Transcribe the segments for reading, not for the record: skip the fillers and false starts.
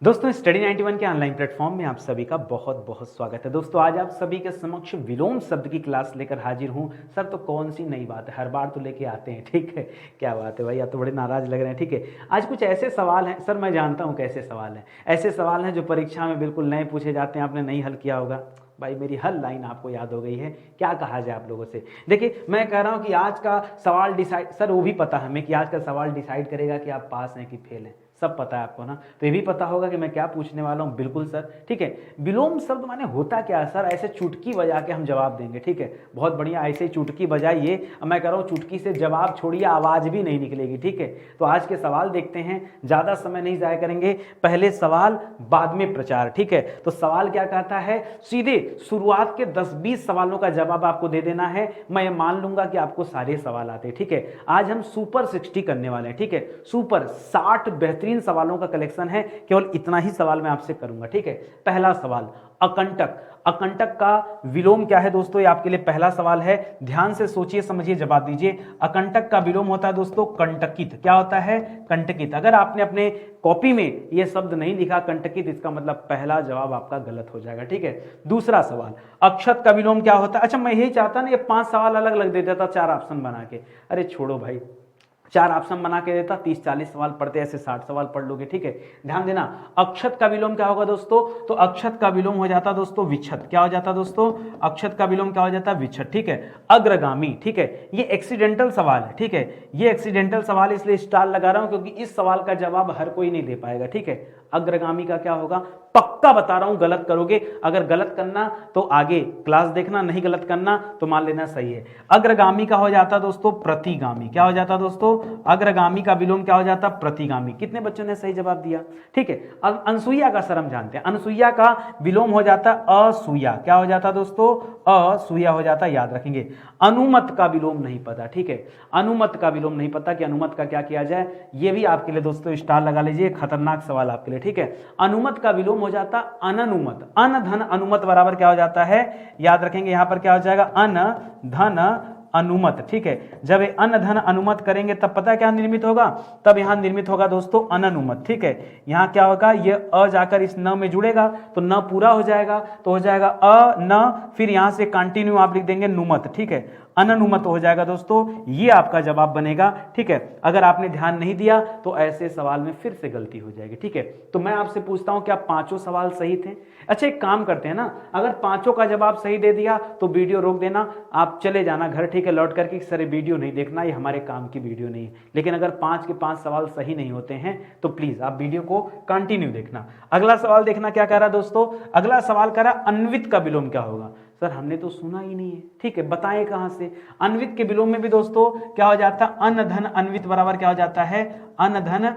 दोस्तों स्टडी 91 के online platform में आप सभी का बहुत बहुत स्वागत है। दोस्तों आज आप सभी के समक्ष विलोम शब्द की क्लास लेकर हाजिर हूं। सर तो कौन सी नई बात है, हर बार तो लेके आते हैं, ठीक है। क्या बात है भाई, आप तो बड़े नाराज लग रहे हैं, ठीक है। आज कुछ ऐसे सवाल हैं सर, मैं जानता हूं कैसे सवाल हैं, ऐसे सवाल हैं जो परीक्षा में बिल्कुल नए पूछे जाते हैं, आपने नहीं हल किया होगा। भाई मेरी हर लाइन आपको याद हो गई है, क्या कहा जाए आप लोगों से। देखिए मैं कह रहा हूं कि आज का सवाल डिसाइड, सर वो भी पता है हमें कि आज का सवाल डिसाइड करेगा कि आप पास हैं कि फेल हैं, सब पता है आपको ना। तो ये भी पता होगा कि मैं क्या पूछने वाला हूँ, बिल्कुल सर, ठीक है। विलोम शब्द माने होता क्या है सर, ऐसे चुटकी बजा के हम जवाब देंगे, ठीक है। बहुत बढ़िया, ऐसे ही चुटकी बजाइए। मैं कह रहा हूँ चुटकी से जवाब छोड़िए, आवाज भी नहीं निकलेगी, ठीक है। तो आज के सवाल देखते हैं, ज्यादा समय नहीं जाया करेंगे, पहले सवाल बाद में प्रचार, ठीक है। तो सवाल क्या कहता है, सीधे शुरुआत के 10-20 सवालों का जवाब आपको दे देना है। मैं मान लूंगा कि आपको सारे सवाल आते हैं, ठीक है। आज हम सुपर 60 करने वाले हैं, ठीक है। सुपर 60 बेहतरीन सवालों का कलेक्शन है, केवल इतना ही सवाल मैं आपसे करूंगा, ठीक है। पहला सवाल, अकंटक। अकंटक का विलोम क्या है दोस्तों, ये आपके लिए पहला सवाल है। ध्यान से सोचिए समझिए जवाब दीजिए। अकंटक का विलोम होता है दोस्तों कंटकित। क्या होता है, कंटकित। अगर आपने अपने कॉपी में ये शब्द नहीं लिखा कंटकित, इसका मतलब पहला जवाब आपका गलत हो जाएगा, ठीक है। दूसरा सवाल, अक्षत का विलोम क्या होता है। अच्छा मैं यही चाहता ना ये 5 सवाल अलग अलग दे देता, 4 ऑप्शन बना के। अरे छोड़ो भाई, 4 ऑप्शन बना के देता, 30-40 सवाल पढ़ते, ऐसे 60 सवाल पढ़ लोगे, ठीक है। ध्यान देना, अक्षत का विलोम क्या होगा दोस्तों, तो अक्षत का विलोम हो जाता दोस्तों विच्छत। क्या हो जाता दोस्तों, अक्षत का विलोम क्या हो जाता, विच्छत, ठीक है। अग्रगामी, ठीक है, ये एक्सीडेंटल सवाल है, ठीक है। ये एक्सीडेंटल सवाल इसलिए स्टार लगा रहा हूं क्योंकि इस सवाल का जवाब हर कोई नहीं दे पाएगा, ठीक है। अग्रगामी का क्या होगा, पक्का बता रहा हूं गलत करोगे। अगर गलत करना तो आगे क्लास देखना, नहीं गलत करना तो मान लेना सही है। अग्रगामी का हो जाता दोस्तों प्रतिगामी। क्या हो जाता दोस्तों, अग्रगामी का विलोम क्या हो जाता, प्रतिगामी। कितने बच्चों ने सही जवाब दिया, ठीक है। अब अनसुईया का सर हम जानते हैं, अनसुईया का विलोम हो जाता असूया। क्या हो जाता दोस्तों, असूया हो जाता, याद रखेंगे। अनुमत का विलोम नहीं पता, ठीक है। अनुमत का विलोम नहीं पता कि अनुमत का क्या किया जाए, ये भी आपके लिए दोस्तों स्टार लगा लीजिए, खतरनाक सवाल आपके लिए, ठीक है। अनुमत का विलोम हो जाता अननुमत। अन धन अनुमत बराबर क्या हो जाता है, याद रखेंगे, यहां पर क्या हो जाएगा, अन धन अनुमत, ठीक है। जब अन धन अनुमत करेंगे तब पता है क्या निर्मित होगा, तब यहां निर्मित होगा दोस्तों अननुमत, ठीक है। यहां क्या होगा, ये अ जाकर इस न में जुड़ेगा तो न पूरा हो जाएगा, तो हो जाएगा अ न, फिर यहां से कंटिन्यू आप लिख देंगे नुमत, ठीक है। अननुमत हो जाएगा दोस्तों, ये आपका जवाब बनेगा, ठीक है। अगर आपने ध्यान नहीं दिया तो ऐसे सवाल में फिर से गलती हो जाएगी, ठीक है। तो मैं आपसे पूछता हूं क्या पांचों सवाल सही थे। अच्छा एक काम करते हैं ना, अगर पांचों का जवाब सही दे दिया तो वीडियो रोक देना, आप चले जाना घर, ठीक है। लौट करके सर वीडियो नहीं देखना, ये हमारे काम की वीडियो नहीं है। लेकिन अगर 5 के 5 सवाल सही नहीं होते हैं तो प्लीज आप वीडियो को कंटिन्यू देखना। अगला सवाल देखना क्या कह रहा है दोस्तों, अगला सवाल कह रहा अन्वित का विलोम क्या होगा। सर हमने तो सुना ही नहीं है, ठीक है, बताएं कहां से। अन्वित के विलोम में भी दोस्तों क्या हो जाता है, अन धन अन्वित बराबर क्या हो जाता है, अन धन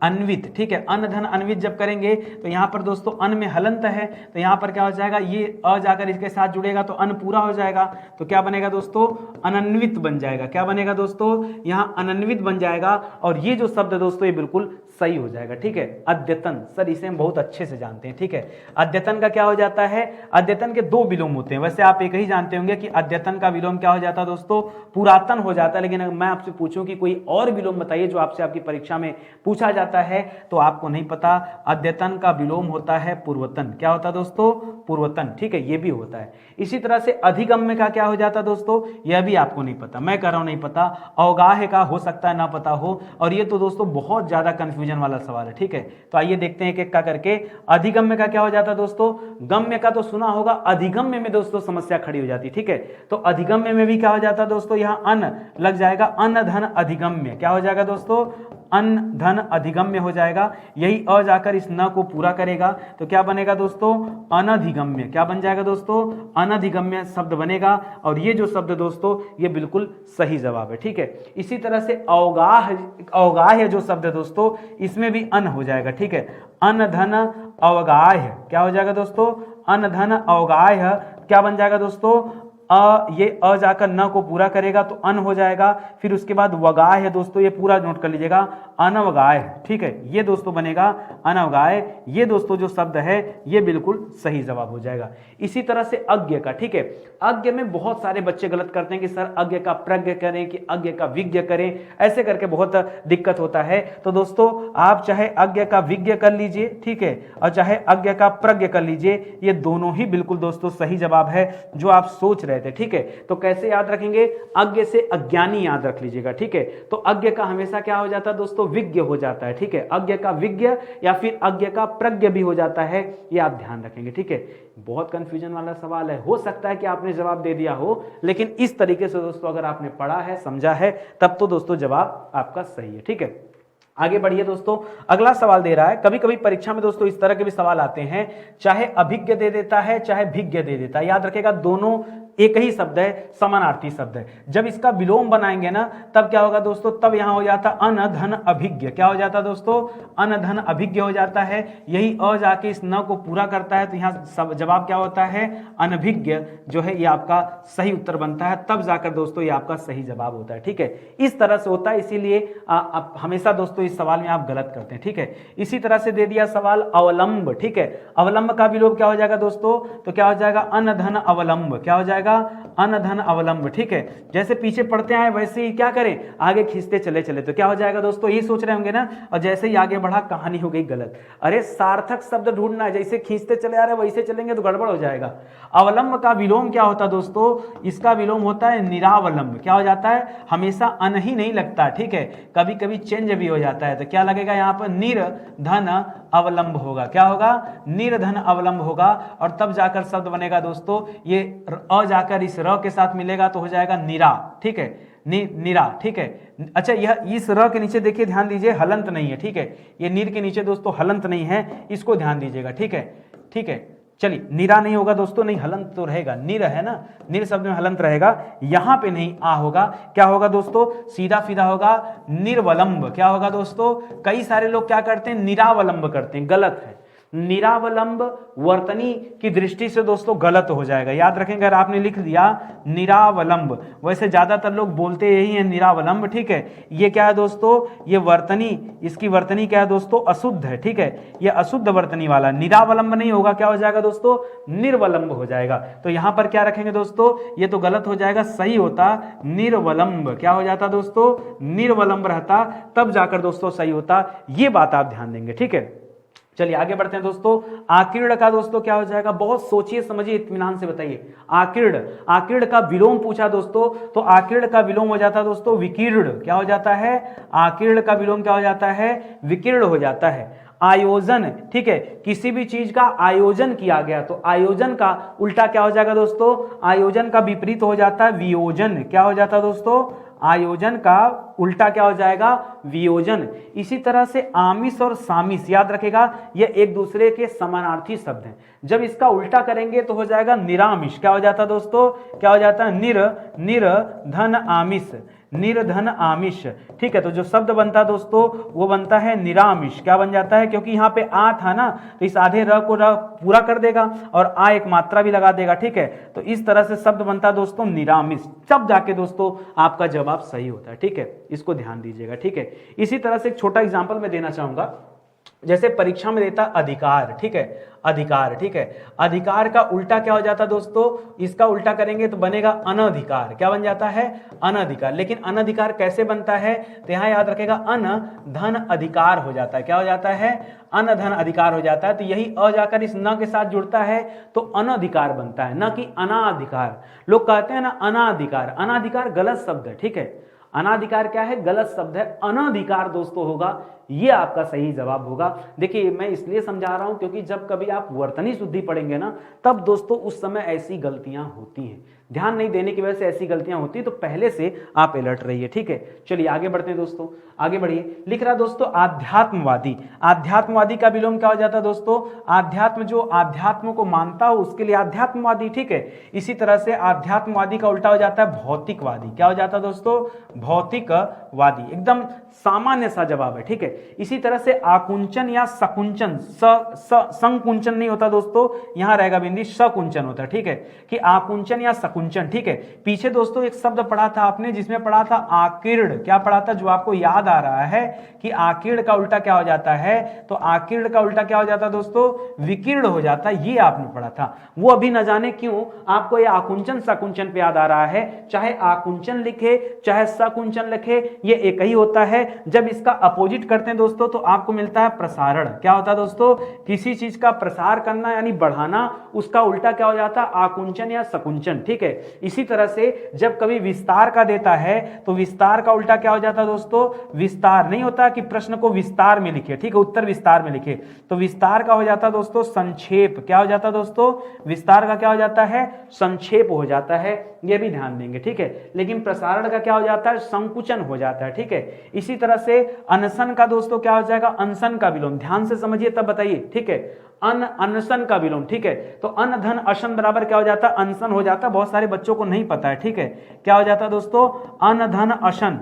अन्वित, ठीक है। अन धन अन्वित जब करेंगे तो यहां पर दोस्तों अन में हलंत है, तो यहां पर क्या हो जाएगा, ये अ जाकर इसके साथ जुड़ेगा तो अन पूरा हो जाएगा, तो क्या बनेगा दोस्तों, अनन्वित बन जाएगा। क्या बनेगा दोस्तों, यहां अनन्वित बन जाएगा, और ये जो शब्द दोस्तों ये बिल्कुल सही हो जाएगा, ठीक है। अद्यतन, सर इसे हम बहुत अच्छे से जानते हैं, ठीक है। अद्यतन का क्या हो जाता है, अद्यतन के 2 विलोम होते हैं, वैसे आप एक ही जानते होंगे कि अद्यतन का विलोम क्या हो जाता है दोस्तों, पुरातन हो जाता है। लेकिन अगर मैं आपसे पूछूं कि कोई और विलोम बताइए जो आपसे आपकी परीक्षा में पूछा जाता है तो आपको नहीं पता। अद्यतन का विलोम होता है पूर्वतन। क्या होता है दोस्तों, पूर्वतन, ठीक है, ये भी होता है। इसी तरह से अधिगम्य का क्या हो जाता है दोस्तों, यह भी आपको नहीं पता, मैं कह रहा हूं नहीं पता। अवगाह्य का हो सकता है ना पता हो, और ये तो दोस्तों बहुत ज्यादा कंफ्यूजन वाला सवाल है, ठीक है। तो आइए देखते हैं एक एक का करके। अधिगम्य का क्या हो जाता है दोस्तों, गम्य का तो सुना होगा, अधिगम्य में दोस्तों समस्या खड़ी हो जाती है, ठीक है। तो अधिगम्य में भी क्या हो जाता है दोस्तों, यहां अन लग जाएगा, अन धन अधिगम्य। क्या हो जाएगा दोस्तों, अन धन अधिगम्य हो जाएगा, यही अ जाकर इस न को पूरा करेगा तो क्या बनेगा दोस्तों, अनधिगम्य। क्या बन जाएगा दोस्तों, अनधिगम्य शब्द बनेगा, और ये जो शब्द दोस्तों ये बिल्कुल सही जवाब है, ठीक है। इसी तरह से अवगाह्य जो शब्द है दोस्तों इसमें भी अन हो जाएगा, ठीक है। अन धन अवगाह्य, क्या हो जाएगा दोस्तों, अन धन अवगाह्य, क्या बन जाएगा दोस्तों, ये अ जाकर न को पूरा करेगा तो अन हो जाएगा। फिर उसके बाद वगाह है दोस्तों, ये पूरा नोट कर लीजिएगा, अनवगाह्य, ठीक है, ये दोस्तों बनेगा अनवगाह्य। ये दोस्तों जो शब्द है ये बिल्कुल सही जवाब हो जाएगा। इसी तरह से अज्ञ का, ठीक है, अज्ञ में बहुत सारे बच्चे गलत करते हैं कि सर अज्ञ का प्रज्ञ करें कि अज्ञ का विज्ञ करें, ऐसे करके बहुत दिक्कत होता है। तो दोस्तों आप चाहे अज्ञ का विज्ञ कर लीजिए, ठीक है, और चाहे अज्ञ का प्रज्ञ कर लीजिए, ये दोनों ही बिल्कुल दोस्तों सही जवाब है जो आप सोच रहे थे, ठीक है। तो कैसे याद रखेंगे, अज्ञ से अज्ञानी याद रख लीजिएगा, ठीक है। तो अज्ञ का हमेशा क्या हो जाता है दोस्तों, विज्ञ हो जाता है, ठीक है, अज्ञ का विज्ञ या फिर अज्ञ का प्रज्ञ भी हो जाता है, ये आप ध्यान रखेंगे, ठीक है। बहुत कंफ्यूजन वाला सवाल है, हो सकता है कि आपने जवाब दे दिया हो, लेकिन इस तरीके से दोस्तों अगर आपने पढ़ा है, समझा है, तब तो दोस्तों जवाब आपका सही है, ठीक है। आगे बढ़िए दोस्तों, अगला सवाल दे रहा है, कभी कभी परीक्षा में दोस्तों इस तरह के भी सवाल आते हैं, चाहे अभिज्ञ दे देता है चाहे भिज्ञ दे देता है, याद रखेगा दोनों एक ही शब्द है, समानार्थी शब्द है। जब इसका विलोम बनाएंगे ना तब क्या होगा दोस्तों, तब यहां हो जाता अन धन अभिज्ञ, क्या हो जाता दोस्तों, अन धन अभिज्ञ हो जाता है। यही अ जाके इस न को पूरा करता है, तो यहाँ सब जवाब क्या होता है, अनभिज्ञ जो है ये आपका सही उत्तर बनता है, तब जाकर दोस्तों ये आपका सही जवाब होता है, ठीक है। इस तरह से होता है, इसीलिए हमेशा दोस्तों इस सवाल में आप गलत करते हैं, ठीक है। इसी तरह से दे दिया सवाल अवलंब, ठीक है, अवलंब का विलोम क्या हो जाएगा दोस्तों, तो क्या हो जाएगा अन धन अवलंब, क्या हो जाएगा अन धन अवलंब, ठीक है। जैसे पीछे पढ़ते आए वैसे ही क्या करें, आगे खींचते चले चले, तो क्या हो जाएगा दोस्तों, ये सोच रहे होंगे ना, और जैसे ही आगे बढ़ा कहानी हो गई गलत। अरे सार्थक शब्द ढूंढना है, जैसे खींचते चले आ रहे वैसे चलेंगे तो गड़बड़ हो जाएगा। अवलंब का विलोम क्या होता है दोस्तों, इसका विलोम होता है निरावलंब, क्या हो जाता है, हमेशा अन ही नहीं लगता, ठीक है, कभी कभी चेंज भी हो जाता है। तो क्या लगेगा यहाँ पर, निर्धन अवलंब होगा, क्या होगा, निर्धन अवलंब होगा, और तब जाकर शब्द बनेगा दोस्तों, ये अ जाकर इस र के साथ मिलेगा तो हो जाएगा निरा, ठीक है, निरा, ठीक है। अच्छा, यह इस र के नीचे देखिए, ध्यान दीजिए हलंत नहीं है, ठीक है, ये नीर के नीचे दोस्तों हलंत नहीं है, इसको ध्यान दीजिएगा, ठीक है, ठीक है। चलिए, निरा नहीं होगा दोस्तों, नहीं हलंत तो रहेगा, निर है ना, निर शब्द में हलंत रहेगा, यहां पे नहीं आ होगा, क्या होगा दोस्तों, सीधा सीधा होगा निर्वलंब, क्या होगा दोस्तों, कई सारे लोग क्या करते हैं, निरावलंब करते हैं, गलत है। निरावलंब वर्तनी की दृष्टि से दोस्तों गलत हो जाएगा, याद रखेंगे। अगर आपने लिख दिया निरावलंब, वैसे ज्यादातर लोग बोलते यही है निरावलंब, ठीक है, ये क्या है दोस्तों, ये वर्तनी, इसकी वर्तनी क्या है दोस्तों, अशुद्ध है, ठीक है, ये अशुद्ध वर्तनी वाला, निरावलंब नहीं होगा, क्या हो जाएगा दोस्तों, निर्वलंब हो जाएगा। तो यहां पर क्या रखेंगे दोस्तों, ये तो गलत हो जाएगा, सही होता निर्वलंब, क्या हो जाता दोस्तों, निर्वलंब रहता, तब जाकर दोस्तों सही होता, ये बात आप ध्यान देंगे, ठीक है। चलिए आगे बढ़ते हैं दोस्तों, आकीर्ण का दोस्तों क्या हो जाएगा, बहुत सोचिए समझिए इत्मीनान से बताइए। आकीर्ण, आकीर्ण का विलोम पूछा दोस्तों, तो आकीर्ण का विलोम हो जाता है दोस्तों विकीर्ण, क्या हो जाता है, आकीर्ण का विलोम क्या हो जाता है, विकीर्ण हो जाता है। आयोजन, ठीक है, किसी भी चीज का आयोजन किया गया तो आयोजन का उल्टा क्या हो जाएगा दोस्तों, आयोजन का विपरीत हो जाता है वियोजन, क्या हो जाता है दोस्तों, आयोजन का उल्टा क्या हो जाएगा, वियोजन। इसी तरह से आमिष और सामिष, याद रखेगा ये एक दूसरे के समानार्थी शब्द हैं, जब इसका उल्टा करेंगे तो हो जाएगा निरामिष, क्या हो जाता है दोस्तों, क्या हो जाता है, निर्धन आमिष, निर्धन आमिष, ठीक है। तो जो शब्द बनता है दोस्तों वो बनता है निरामिष, क्या बन जाता है, क्योंकि यहाँ पे आ था ना, तो इस आधे र को र पूरा कर देगा और आ एक मात्रा भी लगा देगा, ठीक है। तो इस तरह से शब्द बनता है दोस्तों निरामिष, तब जाके दोस्तों आपका जवाब सही होता है, ठीक है, इसको ध्यान दीजिएगा, ठीक है। इसी तरह से एक छोटा एग्जाम्पल मैं देना चाहूंगा, जैसे परीक्षा में देता अधिकार, ठीक है, अधिकार, ठीक है, अधिकार का उल्टा क्या हो जाता है दोस्तों, इसका उल्टा करेंगे तो बनेगा अनधिकार, क्या बन जाता है, अनधिकार। लेकिन अनधिकार कैसे बनता है, तो यहां याद रखेगा अन धन अधिकार हो जाता है, क्या हो जाता है, अन धन अधिकार हो जाता है। तो यही अ जाकर इस न के साथ जुड़ता है तो अनधिकार बनता है, न कि अनाधिकार। लोग कहते हैं ना अनाधिकार, अनाधिकार गलत शब्द है, ठीक है, अनाधिकार क्या है, गलत शब्द है, अनधिकार दोस्तों होगा, ये आपका सही जवाब होगा। देखिए मैं इसलिए समझा रहा हूं क्योंकि जब कभी आप वर्तनी शुद्धि पढ़ेंगे ना तब दोस्तों उस समय ऐसी गलतियां होती हैं, ध्यान नहीं देने की वजह से ऐसी गलतियां होती हैं, तो पहले से आप अलर्ट रहिए, ठीक है। चलिए आगे बढ़ते हैं दोस्तों, आगे बढ़िए। लिख रहा दोस्तों आध्यात्मवादी, आध्यात्मवादी का विलोम क्या हो जाता है दोस्तों, आध्यात्म, जो आध्यात्म को मानता हो उसके लिए आध्यात्मवादी, ठीक है। इसी तरह से आध्यात्मवादी का उल्टा हो जाता है भौतिकवादी, क्या हो जाता है दोस्तों, भौतिकवादी, एकदम सामान्य सा जवाब है, ठीक है। इसी तरह से आकुंचन या सकुंचन, संकुंचन नहीं होता दोस्तों, यहां रहेगा बिंदी, सकुंचन होता है, ठीक है, कि आकुंचन या सकुंचन, ठीक है। पीछे दोस्तों एक शब्द पढ़ा था आपने जिसमें पढ़ा था आकीर्ण, क्या पढ़ा था, जो आपको याद आ रहा है कि आकीर्ण का उल्टा क्या हो जाता है, तो आकीर्ण का उल्टा क्या हो जाता है दोस्तों, विकीर्ण हो जाता है, ये आपने पढ़ा था। वो अभी न जाने क्यों आपको ये आकुंचन सकुंचन पे याद आ रहा है, चाहे आकुंचन लिखे चाहे सकुंचन लिखे ये एक ही होता है। जब इसका अपोजिट करते हैं दोस्तों तो आपको मिलता है प्रसारण। क्या होता है दोस्तों, किसी चीज का प्रसार करना यानी बढ़ाना, उसका उल्टा क्या हो जाता है, आकुंचन या सकुंचन, ठीक है। इसी तरह से जब कभी विस्तार का देता है तो विस्तार का उल्टा क्या हो जाता है दोस्तों, विस्तार नहीं होता कि प्रश्न को विस्तार में लिखे, ठीक है, उत्तर विस्तार में लिखे, तो विस्तार का हो जाता है दोस्तों संक्षेप। क्या हो जाता है दोस्तों, विस्तार का क्या हो जाता है, संक्षेप हो जाता है, ये भी ध्यान देंगे, ठीक है। लेकिन प्रसारण का क्या हो जाता है, संकुचन हो जाता है, ठीक है। इसी तरह से अनशन का दोस्तों क्या हो जाएगा, अनशन का विलोम, ध्यान से समझिए तब बताइए, ठीक है, अनशन का विलोम, ठीक है। तो अन धन अशन बराबर क्या हो जाता है, अनशन हो जाता है, बहुत सारे बच्चों को नहीं पता है, ठीक है। क्या हो जाता है दोस्तों, अन धन अशन,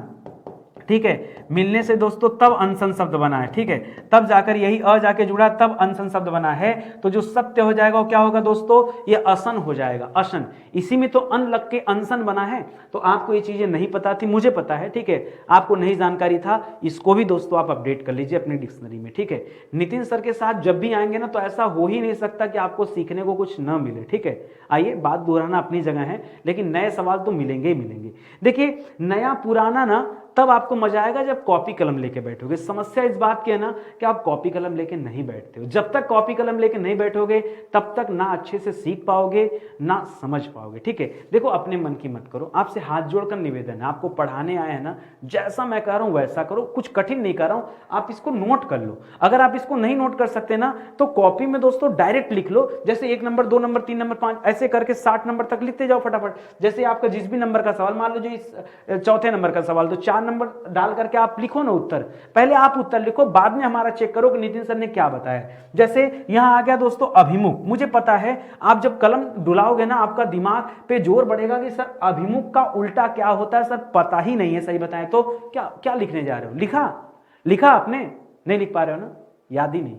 ठीक है, मिलने से दोस्तों तब अनशन शब्द बना है, ठीक है, तब जाकर यही अ जाके जुड़ा तब अनशन शब्द बना है, तो जो सत्य हो जाएगा वो क्या होगा दोस्तों, ये असन हो जाएगा, असन, इसी में तो अन लग के अनशन बना है। तो आपको ये चीजें नहीं पता थी, मुझे पता है, ठीक है, आपको नहीं जानकारी था, इसको भी दोस्तों आप अपडेट कर लीजिए अपनी डिक्शनरी में, ठीक है। नितिन सर के साथ जब भी आएंगे ना तो ऐसा हो ही नहीं सकता कि आपको सीखने को कुछ न मिले, ठीक है। आइए, बात दोहराना अपनी जगह है, लेकिन नए सवाल तो मिलेंगे ही मिलेंगे। देखिए, नया पुराना ना तब आपको मजा आएगा जब कॉपी कलम लेके बैठोगे। समस्या इस बात की है ना कि आप कॉपी कलम लेके नहीं बैठते हो। जब तक कॉपी कलम लेके नहीं बैठोगे तब तक ना अच्छे से सीख पाओगे ना समझ पाओगे, ठीक है। देखो, अपने मन की मत करो, आपसे हाथ जोड़कर निवेदन है, आपको पढ़ाने आए हैं ना, जैसा मैं कह रहा हूं वैसा करो, कुछ कठिन नहीं कर रहा हूं, आप इसको नोट कर लो। अगर आप इसको नहीं नोट कर सकते ना तो कॉपी में दोस्तों डायरेक्ट लिख लो, जैसे 1 नंबर 2 नंबर 3 नंबर 5 ऐसे करके 60 नंबर तक लिखते जाओ फटाफट। जैसे आपका जिस भी नंबर का सवाल, मान लो जो इस चौथे नंबर का सवाल, तो 4 नंबर डाल करके आप लिखो ना उत्तर, पहले आप उत्तर लिखो, बाद में हमारा चेक करो कि नितिन सर ने क्या बताया। जैसे यहां आ गया दोस्तों अभिमुख, मुझे पता है आप जब कलम डुलाओगे ना आपका दिमाग पे जोर बढ़ेगा कि सर अभिमुख का उल्टा क्या होता है, सर पता ही नहीं है, सही बताएं तो क्या क्या लिखने जा रहे हो, लिखा आपने, नहीं लिख पा रहे हो ना, याद ही नहीं,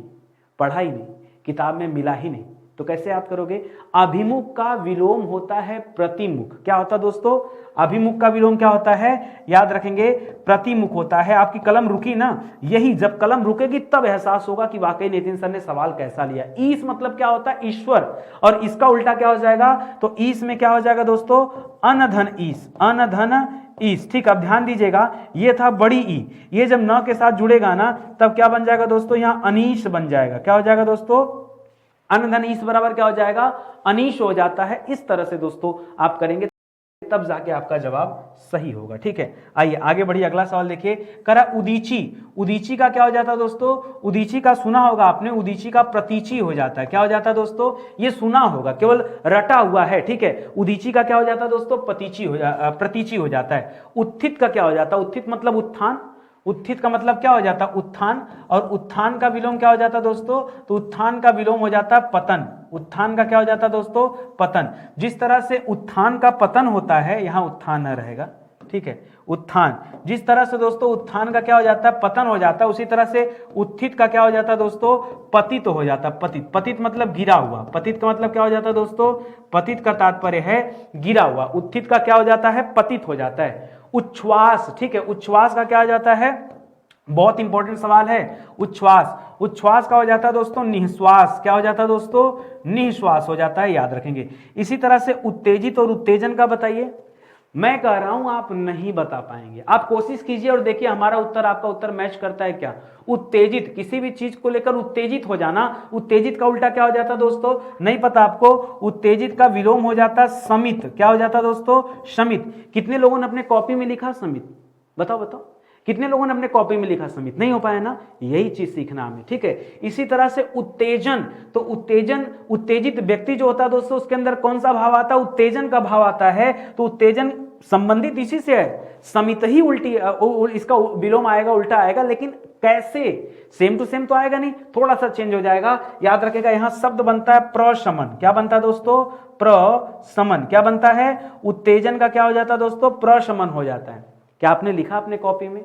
पढ़ा ही नहीं, किताब में मिला ही नहीं, तो कैसे याद करोगे। अभिमुख का विलोम होता है प्रतिमुख। क्या होता है दोस्तों, अभिमुख का विलोम क्या होता है, याद रखेंगे, प्रतिमुख होता है। आपकी कलम रुकी ना, यही जब कलम रुकेगी तब एहसास होगा कि वाकई नितिन सर ने सवाल कैसा लिया। ईस मतलब क्या होता है, ईश्वर, और इसका उल्टा क्या हो जाएगा, तो ईस में क्या हो जाएगा दोस्तों, अनधन ईस, अनधन ईस, ठीक। अब ध्यान दीजिएगा, ये था बड़ी ई, ये जब न के साथ जुड़ेगा ना तब क्या बन जाएगा दोस्तों, यहां अनीश बन जाएगा। क्या हो जाएगा दोस्तों, अनधन ईस बराबर क्या हो जाएगा, अनीश हो जाता है। इस तरह से दोस्तों आप करेंगे तब जाके आपका जवाब सही होगा, ठीक है। आइए आगे बढ़िए, अगला सवाल देखिए, करा उदीची। उदीची का क्या हो जाता है दोस्तों, उदीची का सुना होगा आपने, उदीची का प्रतीची हो जाता है। क्या हो जाता है दोस्तों, ये सुना होगा, केवल रटा हुआ है, ठीक है। उदीची का क्या हो जाता है दोस्तों, प्रतीची हो जाता है। उत्थित का क्या हो जाता है, उत्थित मतलब उत्थान, उत्थित का मतलब क्या हो जाता है, उत्थान, और उत्थान का विलोम क्या हो जाता है दोस्तों, तो उत्थान का विलोम हो जाता है पतन। उत्थान का क्या हो जाता है दोस्तों, पतन। जिस तरह से उत्थान का पतन होता है, यहां उत्थान न रहेगा, ठीक है, उत्थान, जिस तरह से दोस्तों उत्थान का क्या हो जाता है, पतन हो जाता है, उसी तरह से उत्थित का क्या हो जाता है दोस्तों, पतित हो जाता है। पतित, पतित मतलब गिरा हुआ, पतित का मतलब क्या हो जाता है दोस्तों, पतित का तात्पर्य है गिरा हुआ, उत्थित का क्या हो जाता है, पतित हो जाता है। उच्छ्वास, ठीक है, उच्छ्वास का क्या हो जाता है, बहुत इंपॉर्टेंट सवाल है, उच्छ्वास, उच्छ्वास का हो जाता है दोस्तों निःश्वास। क्या हो जाता है दोस्तों, निःश्वास हो जाता है, याद रखेंगे। इसी तरह से उत्तेजित और उत्तेजन का बताइए, मैं कह रहा हूं आप नहीं बता पाएंगे, आप कोशिश कीजिए और देखिए हमारा उत्तर आपका उत्तर मैच करता है क्या। उत्तेजित, किसी भी चीज को लेकर उत्तेजित हो जाना, उत्तेजित का उल्टा क्या हो जाता है दोस्तों, नहीं पता आपको, उत्तेजित का विलोम हो जाता है समित। क्या हो जाता है दोस्तों, समित। कितने लोगों ने अपने कॉपी में लिखा समित, बताओ बताओ, कितने लोगों ने अपने कॉपी में लिखा समित, नहीं हो पाया ना, यही चीज सीखना हमें, ठीक है। इसी तरह से उत्तेजन, तो उत्तेजन, उत्तेजित व्यक्ति जो होता है दोस्तों उसके अंदर कौन सा भाव आता है, उत्तेजन का भाव आता है, तो उत्तेजन संबंधित इसी से है, समित ही उल्टी, इसका विलोम आएगा, उल्टा आएगा, लेकिन कैसे, सेम टू सेम तो आएगा नहीं, थोड़ा सा चेंज हो जाएगा। याद रखेगा, यहां शब्द बनता है प्रशमन। क्या बनता है दोस्तों, प्रशमन। क्या बनता है, उत्तेजन का क्या हो जाता है दोस्तों, प्रशमन हो जाता है। क्या आपने लिखा अपने कॉपी में,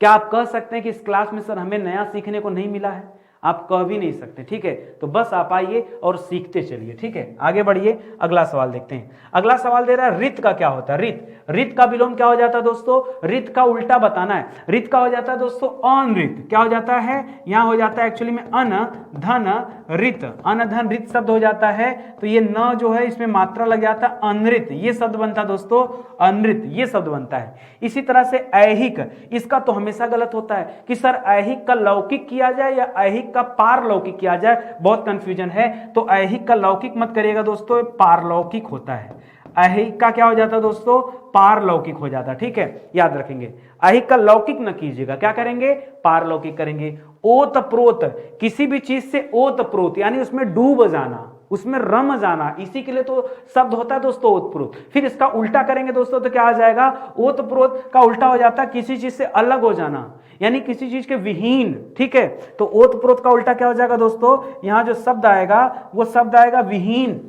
क्या आप कह सकते हैं कि इस क्लास में सर हमें नया सीखने को नहीं मिला है? आप कह भी नहीं सकते, ठीक है। तो बस आप आइए और सीखते चलिए, ठीक है। आगे बढ़िए, अगला सवाल देखते हैं। अगला सवाल दे रहा है रित का क्या होता है। रित का विलोम क्या हो जाता है दोस्तों? रित का उल्टा बताना है। रित का हो जाता है दोस्तों अनरित। क्या हो जाता है? यहां हो जाता है एक्चुअली में अन धन रित, अन धन रित शब्द हो जाता है। तो ये न जो है इसमें मात्रा लग जाता है अनरित, ये शब्द बनता है दोस्तों अनरित, ये शब्द बनता है। इसी तरह से ऐहिक, इसका तो हमेशा गलत होता है कि सर ऐहिक का लौकिक किया जाए या ऐहिक का पारलौकिक किया जाए, बहुत कंफ्यूजन है। तो ऐहिक का लौकिक मत करिएगा दोस्तों, पारलौकिक होता है। ऐहिक का क्या हो जाता है दोस्तों? पारलौकिक हो जाता है, ठीक है, याद रखेंगे। ऐहिक का लौकिक न कीजिएगा, क्या करेंगे? पारलौकिक करेंगे। ओतप्रोत, किसी भी चीज से ओतप्रोत यानी उसमें डूब जाना, उसमें रम जाना, इसी के लिए तो शब्द होता है दोस्तों ओतप्रोत। फिर इसका उल्टा करेंगे दोस्तों तो क्या आ जाएगा? ओतप्रोत का उल्टा हो जाता है किसी चीज से अलग हो जाना, यानी किसी चीज के विहीन, ठीक है। तो ओतप्रोत का उल्टा क्या हो जाएगा दोस्तों? यहां जो शब्द आएगा वो शब्द आएगा विहीन।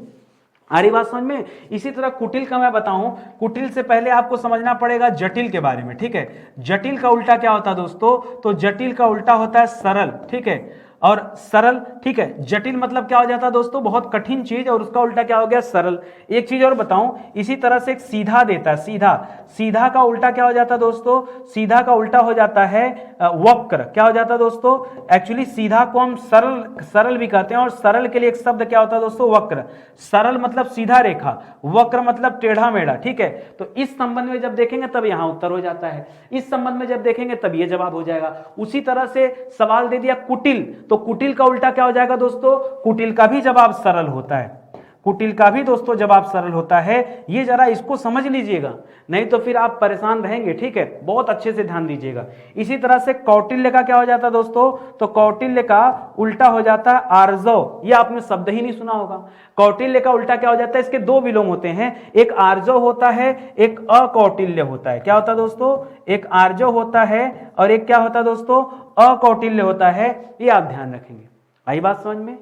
आ रही बात समझ में? इसी तरह कुटिल का मैं बताऊं, कुटिल से पहले आपको समझना पड़ेगा जटिल के बारे में, ठीक है। जटिल का उल्टा क्या होता है दोस्तों? तो जटिल का उल्टा होता है सरल, ठीक है, और सरल, ठीक है। जटिल मतलब क्या हो जाता है दोस्तों? बहुत कठिन चीज, और उसका उल्टा क्या हो गया? सरल। एक चीज और बताऊं, इसी तरह से एक सीधा देता है, सीधा, सीधा का उल्टा क्या हो जाता है दोस्तों? सीधा का उल्टा हो जाता है वक्र। क्या हो जाता है दोस्तों? एक्चुअली सीधा को हम सरल भी कहते हैं, और सरल के लिए एक शब्द क्या होता है दोस्तों? वक्र। सरल मतलब सीधा रेखा, वक्र मतलब टेढ़ा मेढ़ा, ठीक है। तो इस संबंध में जब देखेंगे तब यहां उत्तर हो जाता है, इस संबंध में जब देखेंगे तब ये जवाब हो जाएगा। उसी तरह से सवाल दे दिया कुटिल, तो कुटिल का उल्टा क्या हो जाएगा दोस्तों? कुटिल का भी जवाब सरल होता है, कुटिल का भी दोस्तों जवाब सरल होता है। ये जरा इसको समझ लीजिएगा, नहीं तो फिर आप परेशान रहेंगे, ठीक है। बहुत अच्छे से ध्यान दीजिएगा। इसी तरह से कौटिल्य का क्या हो जाता है दोस्तों? तो कौटिल्य का उल्टा हो जाता है आर्जव। ये आपने शब्द ही नहीं सुना होगा। कौटिल्य का उल्टा क्या हो जाता है? इसके दो विलोम होते हैं, एक आर्जव होता है, एक अकौटिल्य होता है। क्या होता है दोस्तों? एक आर्जव होता है और एक क्या होता है दोस्तों? अकौटिल्य होता है। ये आप ध्यान रखेंगे। आई बात समझ में?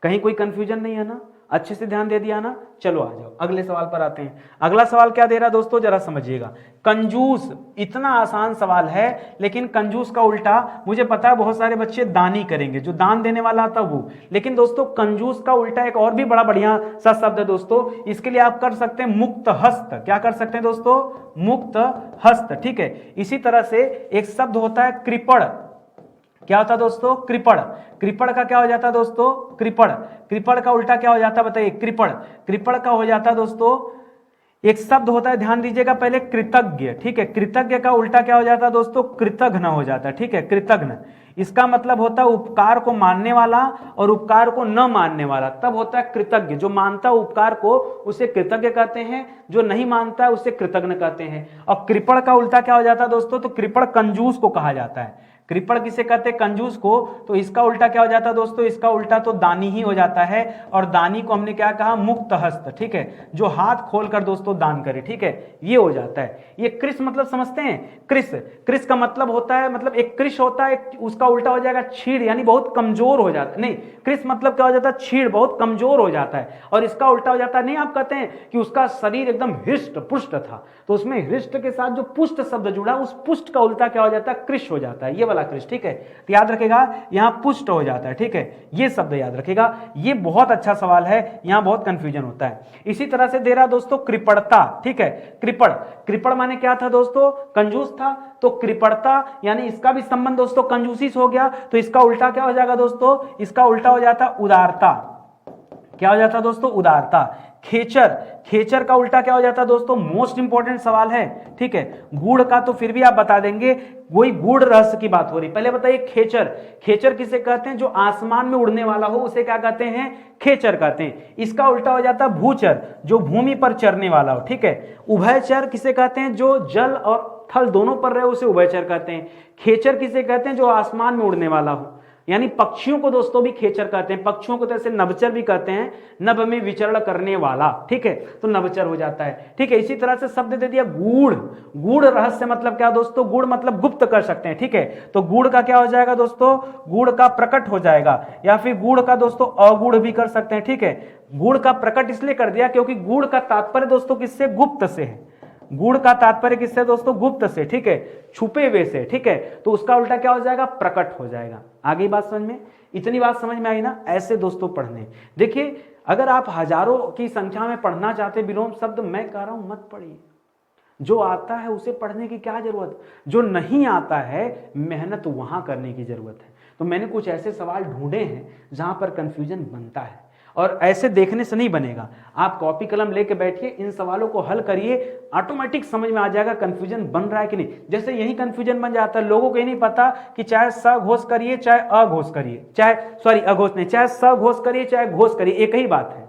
कहीं कोई कंफ्यूजन नहीं है ना? अच्छे से ध्यान दे दिया ना? चलो आ जाओ अगले सवाल पर आते हैं। अगला सवाल क्या दे रहा है दोस्तों? जरा समझिएगा। कंजूस, इतना आसान सवाल है, लेकिन कंजूस का उल्टा मुझे पता है बहुत सारे बच्चे दानी करेंगे, जो दान देने वाला था वो। लेकिन दोस्तों कंजूस का उल्टा एक और भी बड़ा बढ़िया सा शब्द है दोस्तों, इसके लिए आप कर सकते हैं मुक्त हस्त। क्या कर सकते हैं दोस्तों? मुक्त हस्त, ठीक है। इसी तरह से एक शब्द होता है कृपण। क्या होता है दोस्तों? कृपण। कृपण का क्या हो जाता है दोस्तों? कृपण। कृपण का उल्टा क्या हो जाता है बताइए? कृपण। कृपण का हो जाता है दोस्तों, एक शब्द होता है, ध्यान दीजिएगा पहले, कृतज्ञ, ठीक है। कृतज्ञ का उल्टा क्या हो जाता है दोस्तों? कृतघ्न हो जाता है, ठीक है, कृतघ्न। इसका मतलब होता है उपकार को मानने वाला और उपकार को न मानने वाला, तब होता है कृतज्ञ। जो मानता है उपकार को उसे कृतज्ञ कहते हैं, जो नहीं मानता है उसे कृतघ्न कहते हैं। और कृपण का उल्टा क्या हो जाता है दोस्तों? तो कृपण कंजूस को कहा जाता है। कृपण किसे कहते हैं? कंजूस को। तो इसका उल्टा क्या हो जाता है दोस्तों? इसका उल्टा तो दानी ही हो जाता है, और दानी को हमने क्या कहा? मुक्त हस्त, ठीक है, जो हाथ खोलकर दोस्तों दान करे, ठीक है, ये हो जाता है। ये कृष मतलब समझते हैं? कृष, कृष का मतलब होता है, मतलब एक कृष होता है, उसका उल्टा हो जाएगा छीड़, यानी बहुत कमजोर हो जाता है। नहीं, कृष मतलब क्या हो जाता है? छीड़, बहुत कमजोर हो जाता है। और इसका उल्टा हो जाता है, नहीं आप कहते हैं कि उसका शरीर एकदम हृष्ट पुष्ट था, तो उसमें हृष्ट के साथ जो पुष्ट शब्द जुड़ा, उस पुष्ट का उल्टा क्या हो जाता है? कृष हो जाता है, ये वाला कृष, ठीक है। तो याद रखेगा यहां पुष्ट हो जाता है, ठीक है, ये शब्द याद रखेगा। ये बहुत अच्छा सवाल है, यहां बहुत कंफ्यूजन होता है। इसी तरह से दे रहा दोस्तों कृपणता, ठीक है। कृपण, कृपण माने क्या था दोस्तों? कंजूस था। तो कृपणता यानी इसका भी संबंध दोस्तों कंजूसी से हो गया, तो इसका उल्टा क्या हो जाएगा दोस्तों? इसका उल्टा हो जाता उदारता। क्या हो जाता दोस्तों? उदारता। खेचर, खेचर का उल्टा क्या हो जाता दोस्तों? मोस्ट इंपॉर्टेंट सवाल है, ठीक है। गूढ़ का तो फिर भी आप बता देंगे, वही गूढ़ रहस्य की बात हो रही। पहले बताइए खेचर, खेचर किसे कहते हैं? जो आसमान में उड़ने वाला हो उसे क्या कहते हैं? खेचर कहते हैं। इसका उल्टा हो जाता है भूचर, जो भूमि पर चरने वाला हो, ठीक है। उभयचर किसे कहते हैं? जो जल और थल दोनों पर रहे उसे उभयचर कहते हैं। खेचर किसे कहते हैं? जो आसमान में उड़ने वाला हो, यानी पक्षियों को दोस्तों भी खेचर कहते हैं। पक्षियों को तो ऐसे नभचर भी कहते हैं, नभ में विचरण करने वाला, ठीक है, तो नभचर हो जाता है, ठीक है। इसी तरह से शब्द दे दिया गूढ़। गूढ़ रहस्य मतलब क्या दोस्तों? गूढ़ मतलब गुप्त कर सकते हैं, ठीक है। तो गूढ़ का क्या हो जाएगा दोस्तों? गूढ़ का प्रकट हो जाएगा, या फिर गूढ़ का दोस्तों अगूढ़ भी कर सकते हैं, ठीक है। गूढ़ का प्रकट इसलिए कर दिया क्योंकि गूढ़ का तात्पर्य दोस्तों किससे? गुप्त से है। गूढ़ का तात्पर्य किससे दोस्तों? गुप्त से, ठीक है, छुपे हुए से, ठीक है, तो उसका उल्टा क्या हो जाएगा? प्रकट हो जाएगा। आगे बात समझ में, इतनी बात समझ में आई ना? ऐसे दोस्तों पढ़ने, देखिए अगर आप हजारों की संख्या में पढ़ना चाहते विलोम शब्द, मैं कह रहा हूं मत पढ़िए। जो आता है उसे पढ़ने की क्या जरूरत, जो नहीं आता है मेहनत वहां करने की जरूरत है। तो मैंने कुछ ऐसे सवाल ढूंढे हैं जहां पर कंफ्यूजन बनता है, और ऐसे देखने से नहीं बनेगा। आप कॉपी कलम लेके बैठिए, इन सवालों को हल करिए, ऑटोमेटिक समझ में आ जाएगा कंफ्यूजन बन रहा है कि नहीं। जैसे यही कंफ्यूजन बन जाता है, लोगों को ये नहीं पता कि चाहे स घोष करिए चाहे अघोष करिए, चाहे सॉरी अघोष नहीं, चाहे स घोष करिए चाहे घोष करिए, एक ही बात है,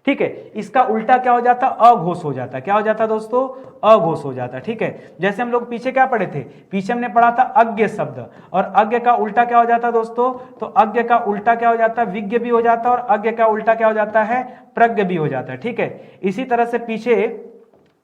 ठीक है। इसका उल्टा क्या हो जाता? अघोष हो जाता। क्या हो जाता दोस्तों? अघोष हो जाता, ठीक है। जैसे हम लोग पीछे क्या पढ़े थे? पीछे हमने पढ़ा था अज्ञ शब्द, और अज्ञ का उल्टा क्या हो जाता दोस्तों? तो अज्ञ का उल्टा क्या हो जाता? विज्ञ भी हो जाता, और अज्ञ का उल्टा क्या हो जाता है? प्रज्ञ भी हो जाता है, ठीक है। इसी तरह से पीछे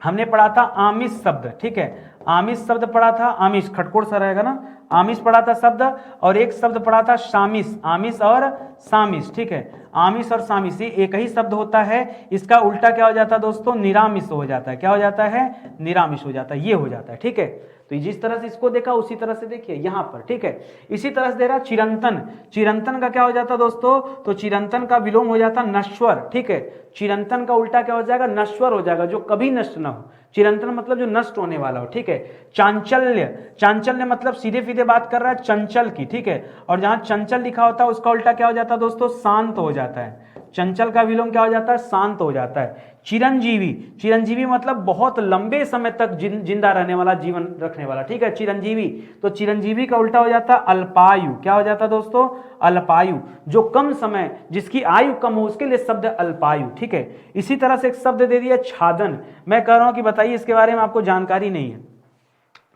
हमने पढ़ा था आमिष शब्द, ठीक है, आमिष शब्द पढ़ा था, आमिष खटकोड़ सा रहेगा ना, आमिष पढ़ा था शब्द, और एक शब्द पढ़ा था सामिष, आमिष और सामिष, ठीक है, आमिष और सामिष ये एक ही शब्द होता है। इसका उल्टा क्या हो जाता है दोस्तों? निरामिष हो जाता है। क्या हो जाता है? निरामिष हो जाता है, ये हो जाता है, ठीक है। तो जिस तरह से इसको देखा उसी तरह से देखिए यहां पर, ठीक है। इसी तरह से दे रहा चिरंतन, चिरंतन का क्या हो जाता दोस्तों? तो चिरंतन का विलोम हो जाता नश्वर, ठीक है। चिरंतन का उल्टा क्या हो जाएगा? नश्वर हो जाएगा, जो कभी नष्ट ना हो। चिरंतन मतलब जो नष्ट होने वाला हो, ठीक है। चांचल्य, चांचल्य मतलब सीधे सीधे बात कर रहा है चंचल की, ठीक है, और जहां चंचल लिखा होता है उसका उल्टा क्या हो जाता है दोस्तों? शांत हो जाता है। चंचल का विलोम क्या हो जाता है? शांत हो जाता है। चिरंजीवी, चिरंजीवी मतलब बहुत लंबे समय तक जिंदा रहने वाला, जीवन रखने वाला, ठीक है, चिरंजीवी। तो चिरंजीवी का उल्टा हो जाता है अल्पायु। क्या हो जाता है दोस्तों? अल्पायु, जो कम समय, जिसकी आयु कम हो उसके लिए शब्द अल्पायु, ठीक है। इसी तरह से एक शब्द दे दिया छादन। मैं कह रहा हूं कि बताइए इसके बारे में आपको जानकारी नहीं है,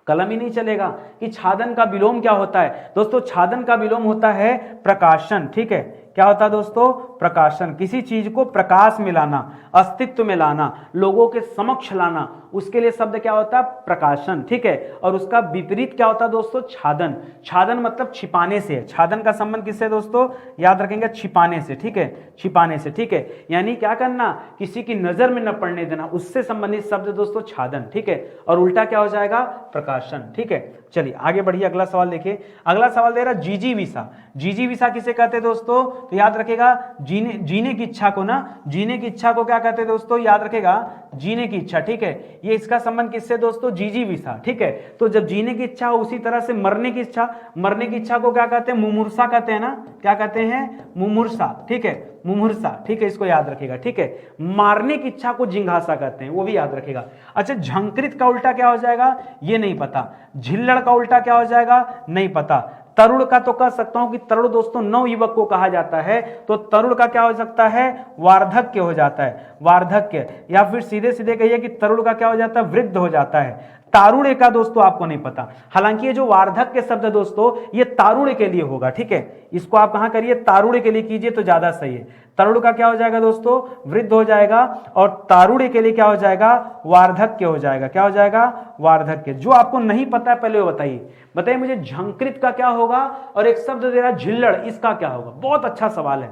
कलम ही नहीं चलेगा कि छादन का विलोम क्या होता है। दोस्तों छादन का विलोम होता है प्रकाशन, ठीक है। क्या होता है दोस्तों? प्रकाशन, किसी चीज को प्रकाश में लाना, अस्तित्व में लाना, लोगों के समक्ष लाना, उसके लिए शब्द क्या होता है? प्रकाशन, ठीक है। और उसका विपरीत क्या होता है दोस्तों? छादन। छादन मतलब छिपाने से है। छादन का संबंध किससे दोस्तों? याद रखेंगे, छिपाने से, ठीक है, छिपाने से, ठीक है। यानी क्या करना? किसी की नजर में न पड़ने देना, उससे संबंधित शब्द दोस्तों छादन, ठीक है। और उल्टा क्या हो जाएगा? प्रकाशन, ठीक है। चलिए आगे बढ़िए, अगला सवाल देखिए। अगला सवाल दे रहा जिजीविषा। जिजीविषा किसे कहते हैं दोस्तों? तो याद रखेगा, जीने की इच्छा को ना, जीने की इच्छा को क्या कहते हैं दोस्तों? याद रखेगा, जीने की इच्छा, ठीक है। ये इसका संबंध किससे दोस्तों? जिजीविषा, ठीक है। तो जब जीने की इच्छा हो उसी तरह से मरने की इच्छा, मरने की इच्छा को क्या कहते हैं? मुमूर्षा कहते हैं ना, क्या कहते हैं? मुमूर्षा, ठीक है, मुमूर्षा, ठीक है, इसको याद रखेगा, ठीक है। मारने की इच्छा को जिंघासा कहते हैं, वो भी याद रखेगा। अच्छा, झंकृत का उल्टा क्या हो जाएगा? ये नहीं पता। झिल्लड़ का उल्टा क्या हो जाएगा? नहीं पता। तरुण का तो कह सकता हूं कि तरुण दोस्तों नवयुवक को कहा जाता है, तो तरुण का क्या हो सकता है? वार्धक्य हो जाता है, वार्धक्य। या फिर सीधे सीधे कहिए कि तरुण का क्या हो जाता है? वृद्ध हो जाता है। तारुण्य का दोस्तों आपको नहीं पता, हालांकि ये जो वार्धक्य शब्द है दोस्तों ये तारुण्य के लिए होगा, ठीक है। इसको आप कहां करिए? तारुण्य के लिए कीजिए तो ज्यादा सही है। तरुण का क्या हो जाएगा दोस्तों? वृद्ध हो जाएगा, और तारुण्य के लिए क्या हो जाएगा? वार्धक्य हो जाएगा। क्या हो जाएगा? वार्धक्य। जो आपको नहीं पता है पहले वो बताइए, बताइए मुझे झंकृत का क्या होगा, और एक शब्द दे रहा झिल्लड़, इसका क्या होगा? बहुत अच्छा सवाल है,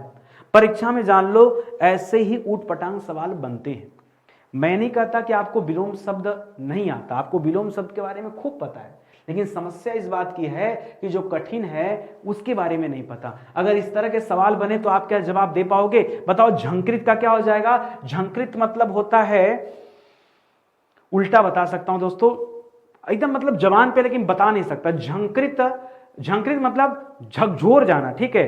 परीक्षा में जान लो, ऐसे ही ऊट पटांग सवाल बनते हैं। मैं नहीं कहता कि आपको विलोम शब्द नहीं आता, आपको विलोम शब्द के बारे में खूब पता है, लेकिन समस्या इस बात की है कि जो कठिन है उसके बारे में नहीं पता। अगर इस तरह के सवाल बने तो आप क्या जवाब दे पाओगे? बताओ, झंकृत का क्या हो जाएगा? झंकृत मतलब होता है, उल्टा बता सकता हूं दोस्तों, एकदम मतलब जबान पे, लेकिन बता नहीं सकता। झंकृत, झंकृत मतलब झकझोर जाना, ठीक है।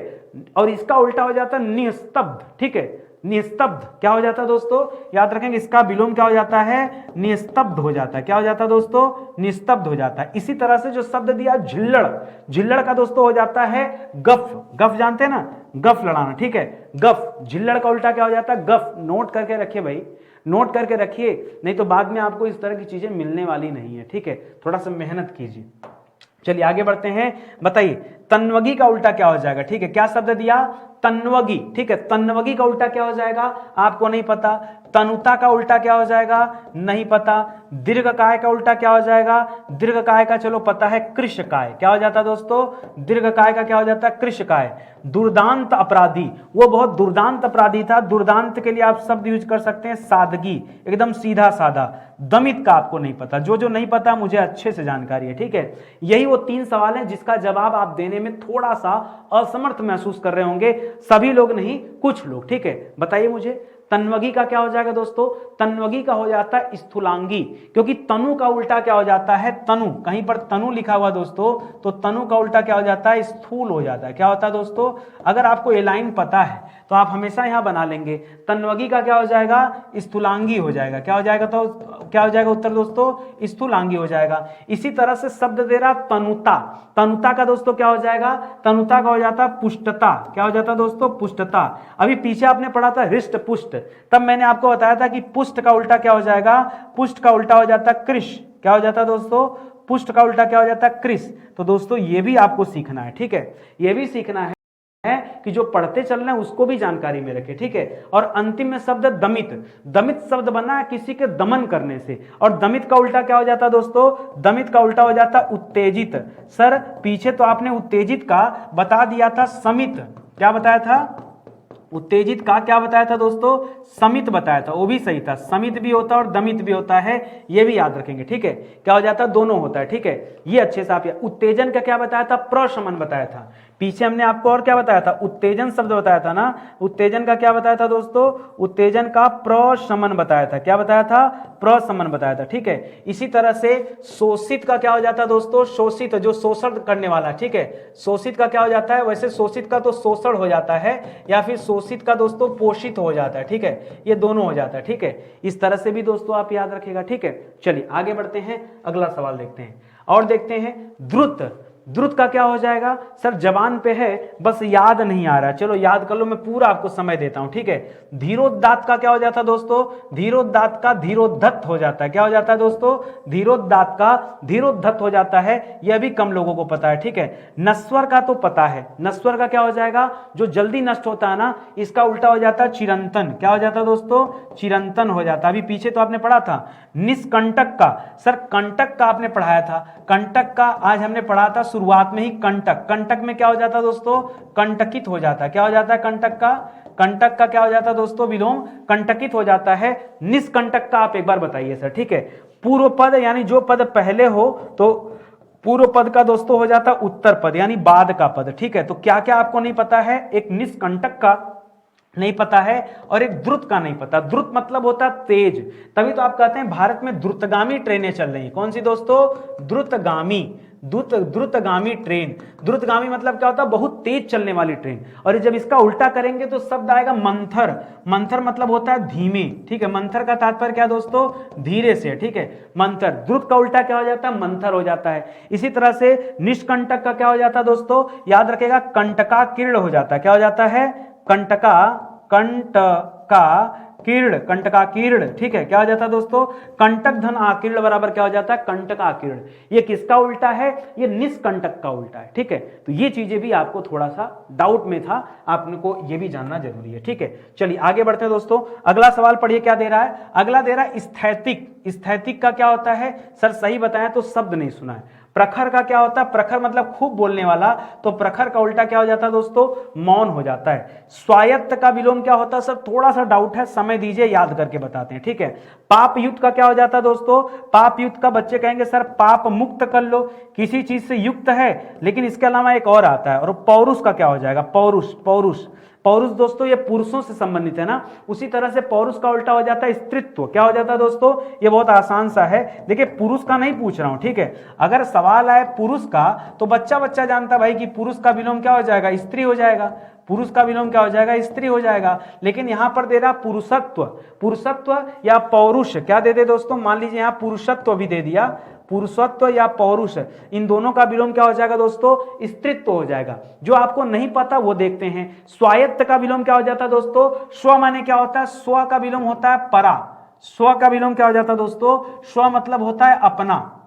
और इसका उल्टा हो जाता है निस्तब्ध, ठीक है, निस्तब्ध। क्या हो जाता है दोस्तों? याद रखेंगे, इसका विलोम क्या हो जाता है? निस्तब्ध हो जाता है। क्या हो जाता है दोस्तों? निस्तब्ध हो जाता है। इसी तरह से जो शब्द दिया झिल्लड़, झिल्लड़ का दोस्तों हो जाता है गफ। गफ जानते हैं ना, गफ लड़ाना, ठीक है, गफ। झिल्लड़ का उल्टा क्या हो जाता है? गफ। नोट करके रखिए भाई, नोट करके रखिए, नहीं तो बाद में आपको इस तरह की चीजें मिलने वाली नहीं है, ठीक है। थोड़ा सा मेहनत कीजिए। चलिए आगे बढ़ते हैं, बताइए तन्वगी का उल्टा क्या हो जाएगा? ठीक है, क्या शब्द दिया? तन्वगी, ठीक है, तन्वगी का उल्टा क्या हो जाएगा आपको नहीं पता। तनुता का उल्टा क्या हो जाएगा नहीं पता। दीर्घकाय का उल्टा क्या हो जाएगा, दीर्घकाय का चलो पता है कृशकाय, क्या हो जाता है दोस्तों, दीर्घकाय का क्या हो जाता है कृशकाय। दुर्दांत अपराधी, वो बहुत दुर्दांत अपराधी था। दुर्दांत के लिए आप शब्द यूज कर सकते हैं सादगी, एकदम सीधा साधा। दमित का आपको नहीं पता, जो जो नहीं पता मुझे अच्छे से जानकारी है, ठीक है। यही वो 3 सवाल हैं जिसका जवाब आप देने में थोड़ा सा असमर्थ महसूस कर रहे होंगे, सभी लोग नहीं कुछ लोग, ठीक है। बताइए मुझे तन्वगी का क्या हो जाएगा दोस्तों, तन्वगी का हो जाता है स्थूलांगी, क्योंकि तनु का उल्टा क्या हो जाता है तनु, कहीं पर तनु लिखा हुआ दोस्तों तो तनु का उल्टा क्या हो जाता है स्थूल हो जाता है। क्या होता है दोस्तों, अगर आपको ये लाइन पता है तो आप हमेशा यहां बना लेंगे। तन्वगी का क्या हो जाएगा स्थूलांगी हो जाएगा। क्या हो जाएगा, तो क्या हो जाएगा उत्तर दोस्तों स्थूलांगी हो जाएगा। इसी तरह से शब्द दे रहा तनुता, तनुता का दोस्तों क्या हो जाएगा, तनुता का हो जाता पुष्टता। क्या हो जाता दोस्तों पुष्टता। अभी पीछे आपने पढ़ा था हृष्ट पुष्ट, तब मैंने आपको बताया था कि पुष्ट का उल्टा क्या हो जाएगा, पुष्ट का उल्टा हो जाता कृश। क्या हो जाता दोस्तों, पुष्ट का उल्टा क्या हो जाता कृश। तो दोस्तों ये भी आपको सीखना है, ठीक है, ये भी सीखना है कि जो पढ़ते चल रहे हैं उसको भी जानकारी में रखे, ठीक है। और अंतिम में शब्द दमित, दमित शब्द बना है किसी के दमन करने से, और दमित का उल्टा क्या हो जाता दोस्तों, दमित का उल्टा हो जाता उत्तेजित। सर पीछे तो आपने उत्तेजित का बता दिया था समित, क्या बताया था, उत्तेजित का क्या बताया था दोस्तों, समित बताया था, वो भी सही था। समित भी होता है और दमित भी होता है, ये भी याद रखेंगे, ठीक है। क्या हो जाता है दोनों होता है, ठीक है, ये अच्छे से आप। उत्तेजन का क्या बताया था, प्रशमन बताया था। पीछे हमने आपको और क्या बताया था, उत्तेजन शब्द बताया था ना, उत्तेजन का क्या बताया था दोस्तों, उत्तेजन का प्रशमन बताया था। क्या बताया था, प्रशमन बताया था, ठीक है। इसी तरह से शोषित का क्या हो जाता है दोस्तों, शोषित जो शोषण करने वाला, ठीक है, शोषित का क्या हो जाता है, वैसे शोषित का तो शोषण हो जाता है, या फिर शोषित का दोस्तों पोषित हो जाता है, ठीक है, ये दोनों हो जाता है, ठीक है। इस तरह से भी दोस्तों आप याद रखिएगा, ठीक है। चलिए आगे बढ़ते हैं, अगला सवाल देखते हैं और देखते हैं द्रुत। द्रुत का क्या हो जाएगा, सर जबान पे है बस याद नहीं आ रहा, चलो याद कर लो, मैं पूरा आपको समय देता हूं, ठीक है। धीरोदात्त का क्या हो जाता है दोस्तों, धीरोदात्त का धीरोद्धत हो जाता है। क्या हो जाता है दोस्तों, धीरोदात्त का धीरोद्धत हो जाता है, यह भी कम लोगों को पता है, ठीक है। नस्वर का तो पता है, नस्वर का क्या हो जाएगा, जो जल्दी नष्ट होता है ना, इसका उल्टा हो जाता है चिरंतन। क्या हो जाता है दोस्तों, चिरंतन हो जाता है। अभी पीछे तो आपने पढ़ा था निष्कंटक का, सर कंटक का आपने पढ़ाया था, कंटक का आज हमने पढ़ा था शुरुआत में ही कंटक। कंटक में क्या हो जाता है दोस्तों, कंटकित हो जाता है। क्या हो जाता है कंटक का, कंटक का क्या हो जाता है दोस्तों विलोम कंटकित हो जाता है। निष्कंटक का आप एक बार बताइए सर, ठीक है। पूर्व पद यानी जो पद पहले हो तो पूर्व पद का दोस्तों हो जाता है उत्तर पद यानी बाद का पद, ठीक है। तो क्या क्या आपको नहीं पता है, एक निष्कंटक का नहीं पता है और एक द्रुत का नहीं पता। द्रुत मतलब होता है तेज, तभी तो आप कहते हैं भारत में द्रुतगामी ट्रेनें चल रही हैं। कौन सी दोस्तों, द्रुतगामी, द्रुतगामी ट्रेन। द्रुतगामी मतलब क्या होता है, बहुत तेज चलने वाली ट्रेन। और जब इसका उल्टा करेंगे तो शब्द आएगा मंथर। मंथर मतलब होता है धीमे, ठीक है। मंथर का तात्पर्य क्या दोस्तों, धीरे से, ठीक है। मंथर, द्रुत का उल्टा क्या हो जाता है, मंथर हो जाता है। इसी तरह से निष्कंटक का क्या हो जाता है दोस्तों, याद रखेगा कंटका कीर्ण हो जाता है। क्या हो जाता है, कंटका कीर्ण, कंटका कीर्ण, ठीक है। क्या हो जाता है दोस्तों, कंटक धन आकीर्ण बराबर क्या हो जाता है, कंटक आकीर्ण। ये किसका उल्टा है, ये निष्कंटक का उल्टा है, ठीक है। तो ये चीजें भी आपको थोड़ा सा डाउट में था, आपको ये भी जानना जरूरी है, ठीक है। चलिए आगे बढ़ते हैं दोस्तों, अगला सवाल पढ़िए क्या दे रहा है। अगला दे रहा है स्थैतिक। स्थैतिक का क्या होता है, सर सही बताएं तो शब्द नहीं सुना है। प्रखर का क्या होता है, प्रखर मतलब खूब बोलने वाला, तो प्रखर का उल्टा क्या हो जाता है दोस्तों, मौन हो जाता है। स्वायत्त का विलोम क्या होता है, सर थोड़ा सा डाउट है, समय दीजिए याद करके बताते हैं, ठीक है। पाप युक्त का क्या हो जाता है दोस्तों, पाप युक्त का बच्चे कहेंगे सर पाप मुक्त कर लो, किसी चीज से युक्त है, लेकिन इसके अलावा एक और आता है। और पौरुष का क्या हो जाएगा, पौरुष, पौरुष, पौरुष दोस्तों ये पुरुषों से संबंधित है ना, उसी तरह से पौरुष का उल्टा हो जाता है स्त्रीत्व। क्या हो जाता है दोस्तों, ये बहुत आसान सा है, देखिए पुरुष का नहीं पूछ रहा हूं, ठीक है। अगर सवाल आए पुरुष का तो बच्चा बच्चा जानता भाई कि पुरुष का विलोम क्या हो जाएगा, स्त्री हो जाएगा। पुरुष का विलोम क्या हो जाएगा, स्त्री हो जाएगा। लेकिन यहां पर दे रहा पुरुषत्व, पुरुषत्व या पौरुष, क्या दे दे दोस्तों, मान लीजिए यहां पुरुषत्व भी दे दिया, पुरुषत्व या पौरुष, इन दोनों का विलोम क्या हो जाएगा दोस्तों, स्त्रीत्व हो जाएगा। जो आपको नहीं पता वो देखते हैं। स्वायत्त का विलोम क्या हो जाता है दोस्तों, स्व माने क्या होता है, स्व का विलोम होता है परा। स्व का विलोम क्या हो जाता है दोस्तों, स्व मतलब होता है अपना,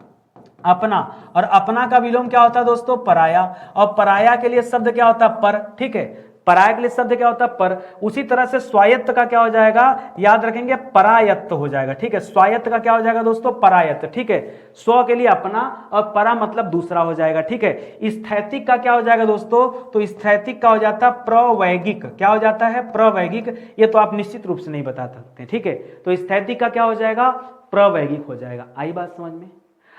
अपना, और अपना का विलोम क्या होता है दोस्तों, पराया। और पराया के लिए शब्द क्या होता है, पर, ठीक है। पराय के लिए शब्द क्या होता है पर। उसी तरह से स्वायत्त का क्या हो जाएगा, याद रखेंगे परायत्त हो जाएगा, ठीक है। स्वायत्त का क्या हो जाएगा दोस्तों, परायत्त, ठीक है। स्व के लिए अपना और परा मतलब दूसरा हो जाएगा, ठीक है। स्थैतिक का क्या हो जाएगा दोस्तों, तो स्थैतिक का हो जाता है प्रवैगिक, क्या हो जाता है, प्रवैगिक। ये तो आप निश्चित रूप से नहीं बता सकते, ठीक है। तो स्थैतिक का क्या हो जाएगा, प्रवैगिक हो जाएगा। आई बात समझ में।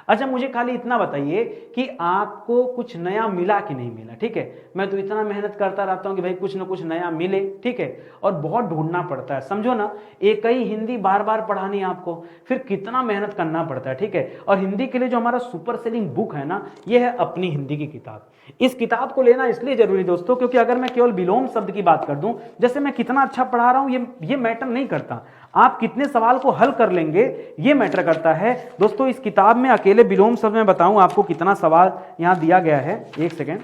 अच्छा मुझे खाली इतना बताइए कि आपको कुछ नया मिला कि नहीं मिला, ठीक है। मैं तो इतना मेहनत करता रहता हूं कि भाई कुछ ना कुछ नया मिले, ठीक है। और बहुत ढूंढना पड़ता है, समझो ना, एक ही हिंदी बार बार पढ़ानी है आपको, फिर कितना मेहनत करना पड़ता है, ठीक है। और हिंदी के लिए जो हमारा सुपर सेलिंग बुक है ना, ये है अपनी हिंदी की किताब। इस किताब को लेना इसलिए जरूरी दोस्तों, क्योंकि अगर मैं केवल विलोम शब्द की बात कर दूं, जैसे मैं कितना अच्छा पढ़ा रहा हूं, ये मैटर नहीं करता। आप कितने सवाल को हल कर लेंगे ये मैटर करता है दोस्तों। इस किताब में अकेले विलोम शब्द में बताऊं आपको कितना सवाल यहां दिया गया है, एक सेकेंड,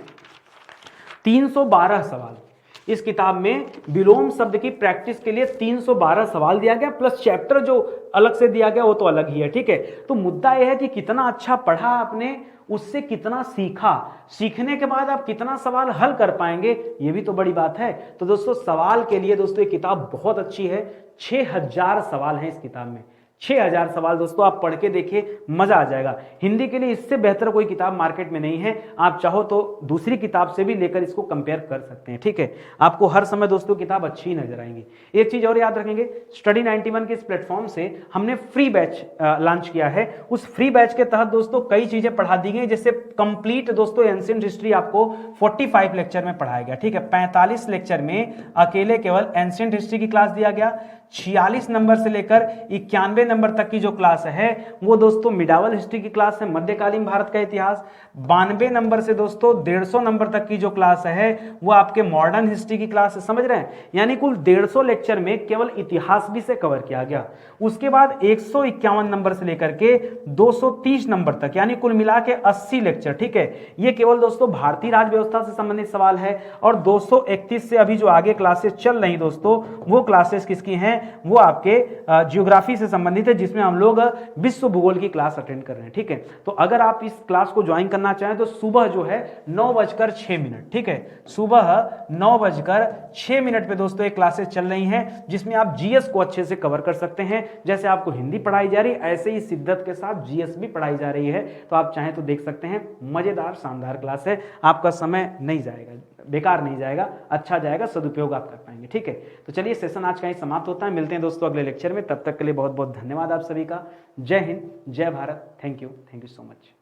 312 सवाल इस किताब में विलोम शब्द की प्रैक्टिस के लिए 312 सवाल दिया गया, प्लस चैप्टर जो अलग से दिया गया वो तो अलग ही है, ठीक है। तो मुद्दा यह है कि कितना अच्छा पढ़ा आपने, उससे कितना सीखा, सीखने के बाद आप कितना सवाल हल कर पाएंगे, ये भी तो बड़ी बात है। तो दोस्तों सवाल के लिए दोस्तों ये किताब बहुत अच्छी है। 6000 सवाल हैं इस किताब में, 6000 सवाल दोस्तों, आप पढ़ के देखिए, मजा आ जाएगा। हिंदी के लिए इससे बेहतर कोई किताब मार्केट में नहीं है। आप चाहो तो दूसरी किताब से भी लेकर इसको कंपेयर कर सकते हैं, ठीक है। आपको हर समय दोस्तों किताब अच्छी नजर आएंगी। एक चीज और याद रखेंगे, स्टडी 91 के इस प्लेटफॉर्म से हमने फ्री बैच लॉन्च किया है। उस फ्री बैच के तहत दोस्तों कई चीजें पढ़ा दी गई, जैसे कंप्लीट दोस्तों एंशिएंट हिस्ट्री आपको 45 लेक्चर में पढ़ाया गया, ठीक है। 45 लेक्चर में अकेले केवल एंशिएंट हिस्ट्री की क्लास दिया गया। 46 नंबर से लेकर 91 नंबर तक की जो क्लास है वो दोस्तों मिडावल हिस्ट्री की क्लास है, मध्यकालीन भारत का इतिहास। 92 नंबर से दोस्तों 150 नंबर तक की जो क्लास है वो आपके मॉडर्न हिस्ट्री की क्लास है, समझ रहे हैं। यानी कुल 150 लेक्चर में केवल इतिहास भी से कवर किया गया। उसके बाद 151 नंबर से लेकर के 230 नंबर तक, यानी कुल मिला के 80 लेक्चर, ठीक है। ये केवल दोस्तों भारतीय राज व्यवस्था से संबंधित सवाल है। और 231 से अभी जो आगे क्लासेस चल रही दोस्तों, वो क्लासेस किसकी हैं, वो आपके ज्योग्राफी से संबंधित है, जिसमें हम लोग विश्व भूगोल की क्लास अटेंड कर रहे हैं, ठीक है। तो अगर आप इस क्लास को ज्वाइन करना चाहें तो सुबह जो है 9:06, ठीक है, सुबह 9:06 पे दोस्तों ये क्लासेस चल रही हैं, जिसमें आप जीएस को अच्छे से कवर कर सकते हैं। जैसे आपको हिंदी पढ़ाई जा रही है ऐसे ही शिद्दत के साथ जीएस भी पढ़ाई जा रही है। तो आप चाहें तो देख सकते हैं, मजेदार शानदार क्लास है, आपका समय नहीं जाएगा, बेकार नहीं जाएगा, अच्छा जाएगा, सदुपयोग आप कर पाएंगे, ठीक है। तो चलिए सेशन आज का ही समाप्त होता है, मिलते हैं दोस्तों अगले लेक्चर में। तब तक के लिए बहुत बहुत धन्यवाद आप सभी का। जय हिंद, जय Bharat, thank you so much.